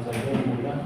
saja kemudian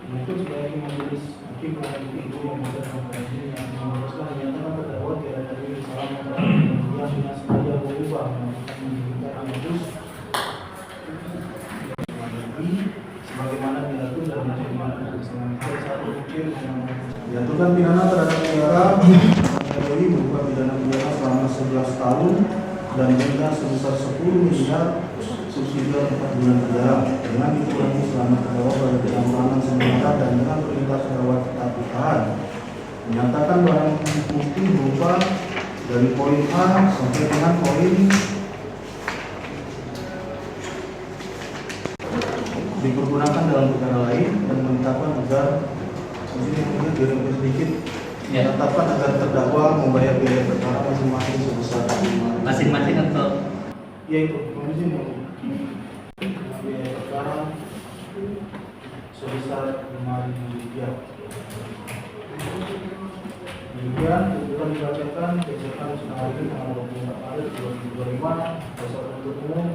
menuntut sebagai majelis hakim pada itu yang konferensi yang memutuskan menyatakan terdakwa tidak ada salah yang dengan sengaja berubah melakukan modus sebagaimana diatur dalam Undang-Undang Perlindungan Satu Hukum dijatuhkan pidana terhadap negara kategori berupa pidana penjara selama 11 tahun dan denda sebesar 10 miliar subsidi 4 bulan penjara dengan dikurangi selama terdakwa pada bidang peranan sementara dan dengan perintah terdakwa tetap ditahan. Menyatakan barang bukti berupa dari poin A sampai dengan poin dipergunakan dalam perkara lain dan menetapkan agar mungkin direvisi sedikit menetapkan agar terdakwa membayar biaya perkara masing-masing sebesar masing-masing atau yaitu biaya perkara sebesar 5.000 rupiah. Kemudian tuntutan dibacakan berdasarkan sidang hari ini tanggal 24 Maret 2025 dasar penuntut umum.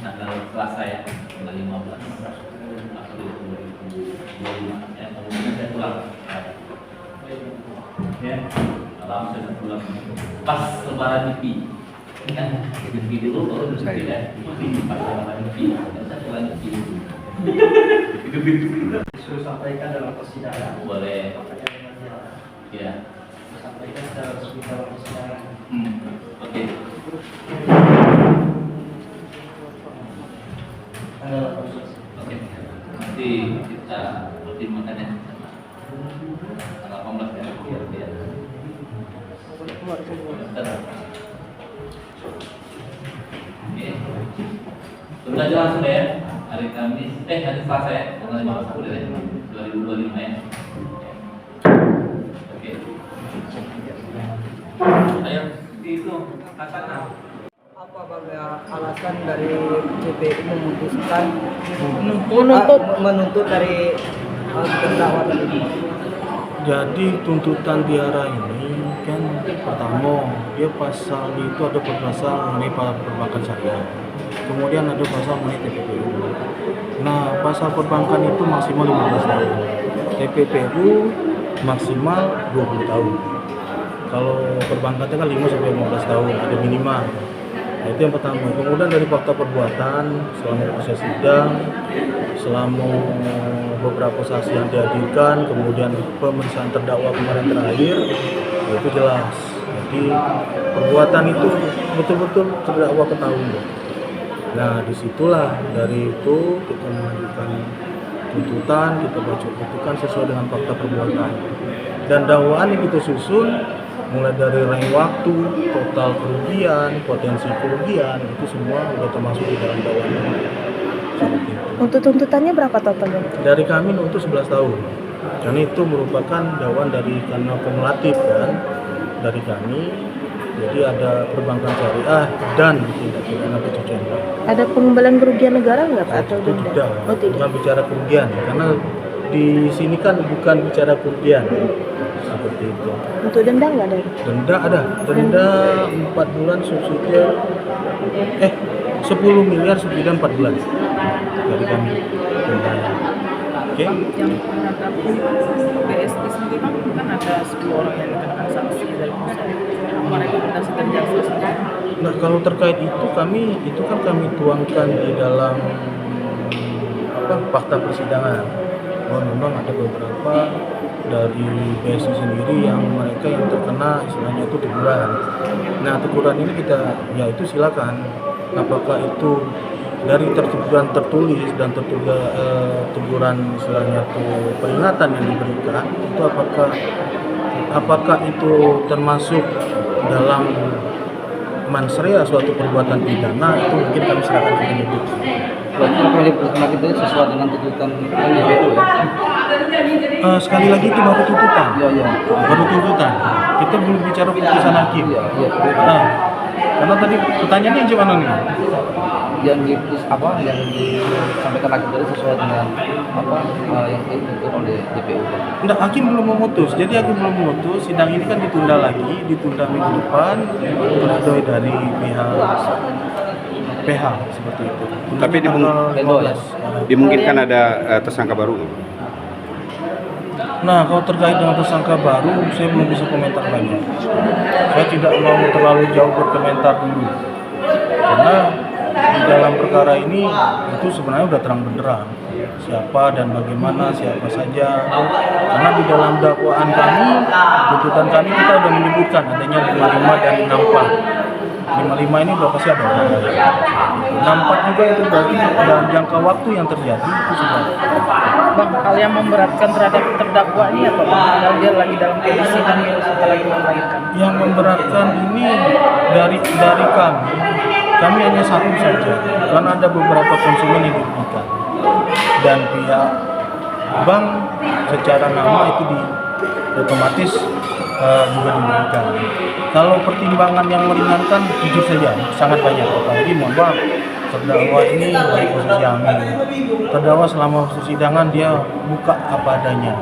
tanggal Selasa ya, tanggal 15 April 2025 ya, kemudian saya pulang ya, malam saya pulang pas lebaran Nyepi kan, Nyepi dulu baru Nyepi ya, pas lebaran Nyepi saya pulang Nyepi dulu Saya sampaikan dalam persidangan. boleh ya, Sampaikan secara resmi dalam persidangan. oke. Oke, nanti kita pertimbangkan ya. Tanggal 18 ya. Iya. Oke. Tunggu aja langsung ya. Hari Kamis, hari Selasa ya. Tanggal 15 ya. 2025 ya. Oke. Ayo, itu katakan. Apa alasan dari CPI memutuskan menuntut dari terdakwa tadi? Jadi tuntutan Tiara ini kan pertama dia pasal itu ada pasal mengenai perbankan syariah, kemudian ada pasal mengenai TPPU. Nah pasal perbankan itu maksimal 15 tahun, TPPU maksimal 20 tahun. Kalau perbankan itu kan 5 sampai 15 tahun ada minimal. Nah, itu yang pertama. Kemudian dari fakta perbuatan selama proses sidang, selama beberapa saksi yang dihadirkan, kemudian pemeriksaan terdakwa kemarin terakhir, itu jelas. Jadi perbuatan itu betul-betul terdakwa ketahui. Nah disitulah dari itu kita mengajukan tuntutan, kita baca tuntutan sesuai dengan fakta perbuatan. Dan dakwaan yang kita susun mulai dari rentang waktu, total kerugian, potensi kerugian, itu semua sudah termasuk di dalam dakwaan ini. Untuk tuntutannya berapa totalnya? Dari kami untuk 11 tahun. Dan itu merupakan dakwaan dari karena kumulatif kan dari kami. Jadi ada perbankan syariah dan tindak pidana pencucian uang. Ada pengembalian kerugian negara nggak Pak? Atau Itu denda? tidak, Oh, tidak. bukan bicara kerugian karena di sini kan bukan bicara kerugian seperti itu. Untuk denda nggak ada? Denda ada, denda 4 bulan subsidi 10 miliar subsidi 4 bulan dari kami dendanya. Oke? Yang menghadapi BSI sendiri kan ada 10 orang yang dikenakan sanksi dari pusat. Apa rekomendasi dari jaksa sendiri? Nah kalau terkait itu kami tuangkan di dalam fakta persidangan. Bahwa memang ada beberapa dari BSI sendiri yang mereka yang terkena istilahnya itu teguran. Nah teguran ini kita ya itu silakan. Apakah itu dari teguran tertulis dan teguran istilahnya itu peringatan yang diberikan itu apakah itu termasuk dalam mensrea suatu perbuatan pidana, itu mungkin kami serahkan ke penyidik. Berarti apa yang diputuskan kita ini sesuai dengan tuntutan JPU ya? Sekali lagi itu baru tuntutan. Iya, iya. Baru tuntutan. Kita belum bicara putusan hakim. Iya, iya. Nah, karena tadi pertanyaannya gimana nih? Yang disampaikan hakim tadi sesuai dengan apa yang dituntut oleh JPU. Enggak, hakim belum memutus. Jadi hakim belum memutus. Sidang ini kan ditunda lagi, ditunda minggu depan. Pledoi dari pihak PH seperti itu. Tapi Tanggal 15. dimungkinkan ada tersangka baru. Nah, kalau terkait dengan tersangka baru, saya belum bisa komentar banyak. Saya tidak mau terlalu jauh berkomentar dulu. Karena di dalam perkara ini itu sebenarnya udah terang benderang siapa dan bagaimana, siapa saja. Karena di dalam dakwaan kami, tuntutan kami kita sudah menyebutkan adanya 55 dan 64. 55 ini udah pasti ada. 64 juga itu berarti dalam jangka waktu yang terjadi itu sudah. Bang, hal yang memberatkan terhadap terdakwa ini apa Bang? Kalau dia lagi dalam kondisi hamil setelah lagi melahirkan. Yang memberatkan ini dari kami hanya satu saja, karena ada beberapa konsumen yang dirugikan dan pihak bank secara nama itu otomatis juga dirugikan. Kalau pertimbangan yang meringankan jujur saja sangat banyak, apalagi mohon maaf terdakwa ini dari posisi hamil. Terdakwa selama persidangan dia buka apa adanya,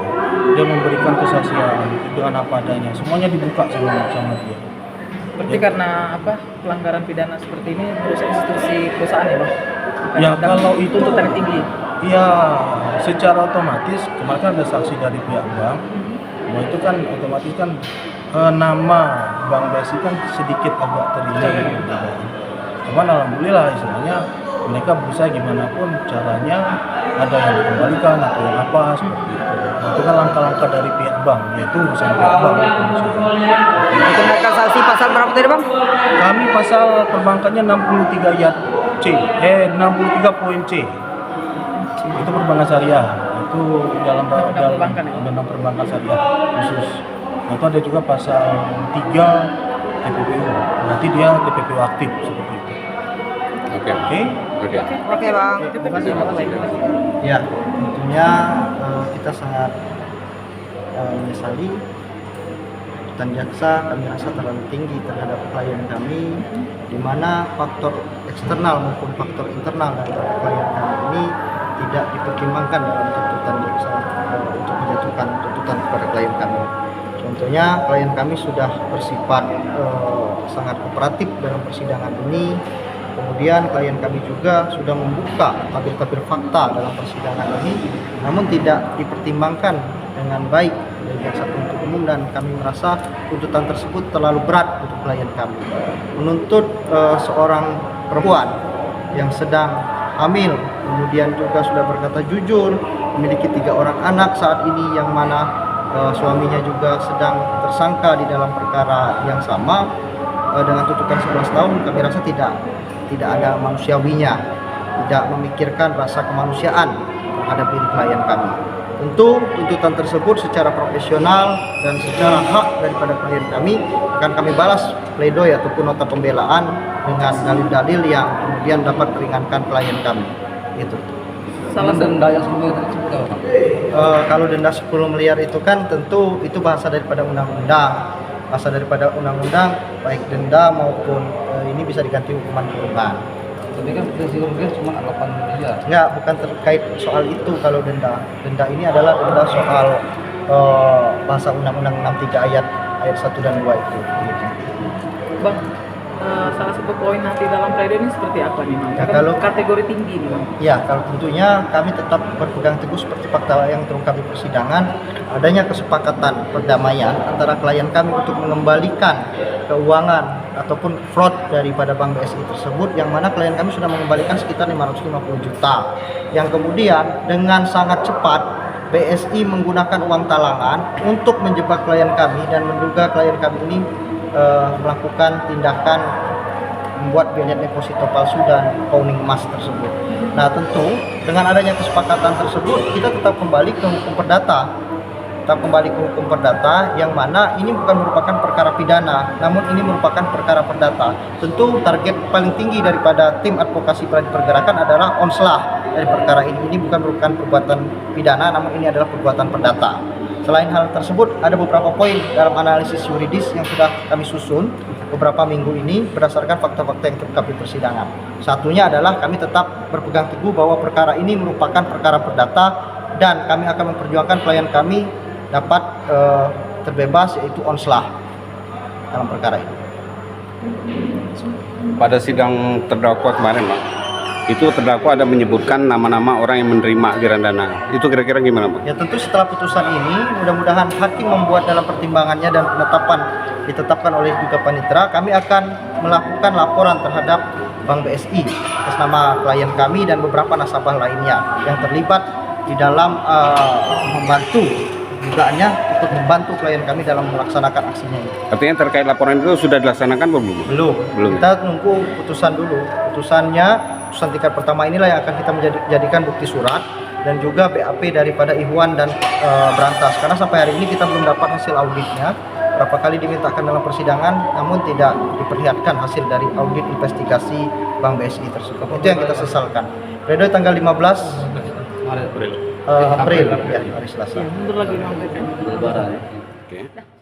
dia memberikan kesaksian dengan apa adanya, semuanya dibuka sama dia. Berarti karena apa pelanggaran pidana seperti ini merusak institusi perusahaan ya Bang? Ya kalau itu tuntutan tinggi. Ya secara otomatis kemarin kan ada saksi dari pihak bank. Nah itu kan otomatis kan nama Bank BSI kan sedikit agak teringat. Cuman alhamdulillah istilahnya mereka berusaha gimana pun caranya ada yang dikembalikan atau yang apa seperti itu. Nah, itu kan langkah-langkah dari pihak bank, yaitu urusan pihak bank. Dikenakan sanksi pasal berapa tadi Bang? Kami pasal perbankannya 63 ayat C, 63 poin C. Itu perbankan syariah. Itu dalam perbankan ya? undang perbankan syariah khusus. Nah, itu ada juga pasal 3 TPPU. Berarti dia TPPU aktif seperti itu. Oke. Oke Bang. Terima kasih Bang. Ya, tentunya kita sangat menyesali tuntutan jaksa kami rasa terlalu tinggi terhadap klien kami, di mana faktor eksternal maupun faktor internal dari klien kami ini tidak dipertimbangkan dalam tuntutan jaksa untuk menjatuhkan tuntutan kepada klien kami. Contohnya klien kami sudah bersifat sangat kooperatif dalam persidangan ini. Kemudian klien kami juga sudah membuka tabir-tabir fakta dalam persidangan ini, namun tidak dipertimbangkan dengan baik oleh jaksa penuntut umum, dan kami merasa tuntutan tersebut terlalu berat untuk klien kami. Menuntut seorang perempuan yang sedang hamil, kemudian juga sudah berkata jujur, memiliki 3 orang anak saat ini, yang mana suaminya juga sedang tersangka di dalam perkara yang sama dengan tuntutan 11 tahun, kami rasa tidak ada manusiawinya, tidak memikirkan rasa kemanusiaan terhadap diri klien kami. Tentu tuntutan tersebut secara profesional dan secara hak daripada klien kami akan kami balas pledoi ataupun nota pembelaan dengan dalil-dalil yang kemudian dapat meringankan klien kami. Itu. Salah denda yang sebelumnya tersebut apa? Kalau denda 10 miliar itu kan tentu itu bahasa daripada undang-undang. Bahasa daripada undang-undang, baik denda maupun ini bisa diganti hukuman kurungan. Tapi kan prinsip rupiah cuma 8 miliar. Enggak, bukan terkait soal itu kalau denda. Denda ini adalah denda soal bahasa Undang-Undang 63 ayat 1 dan 2 itu. Bang, salah satu poin nanti dalam pledoi ini seperti apa nih Bang? Ya, Kan kalau- kategori tinggi nih Bang. Ya, kalau tentunya kami tetap berpegang teguh seperti fakta yang terungkap di persidangan, adanya kesepakatan perdamaian antara klien kami untuk mengembalikan keuangan ataupun fraud daripada Bank BSI tersebut, yang mana klien kami sudah mengembalikan sekitar 550 juta. Yang kemudian dengan sangat cepat BSI menggunakan uang talangan untuk menjebak klien kami dan menduga klien kami ini melakukan tindakan membuat bilet deposito palsu dan pawning emas tersebut. Nah tentu dengan adanya kesepakatan tersebut kita tetap kembali ke hukum perdata, tetap kembali ke hukum perdata, yang mana ini bukan merupakan perkara pidana, namun ini merupakan perkara perdata. Tentu target paling tinggi daripada tim advokasi pergerakan adalah onslah dari perkara ini. Ini bukan merupakan perbuatan pidana, namun ini adalah perbuatan perdata. Selain hal tersebut, ada beberapa poin dalam analisis yuridis yang sudah kami susun beberapa minggu ini berdasarkan fakta-fakta yang terungkap di persidangan. Satunya adalah kami tetap berpegang teguh bahwa perkara ini merupakan perkara perdata dan kami akan memperjuangkan klien kami dapat terbebas, yaitu onslah dalam perkara ini. Pada sidang terdakwa kemarin, Pak, itu terdakwa ada menyebutkan nama-nama orang yang menerima aliran dana. Itu kira-kira gimana, Pak? Ya tentu setelah putusan ini, mudah-mudahan hakim membuat dalam pertimbangannya dan penetapan ditetapkan oleh juga panitera, kami akan melakukan laporan terhadap Bank BSI atas nama klien kami dan beberapa nasabah lainnya yang terlibat di dalam membantu dugaannya ikut membantu klien kami dalam melaksanakan aksinya ini. Artinya terkait laporan itu sudah dilaksanakan atau belum? Belum. Kita nunggu putusan dulu. Putusan tingkat pertama inilah yang akan kita jadikan bukti surat dan juga BAP daripada Ihwan dan Berantas. Karena sampai hari ini kita belum dapat hasil auditnya. Berapa kali dimintakan dalam persidangan, namun tidak diperlihatkan hasil dari audit investigasi Bank BSI tersebut. Itu yang kita sesalkan. Periode tanggal 15 April, ya, hari Selasa. Bentar lagi Lebaran. Oke.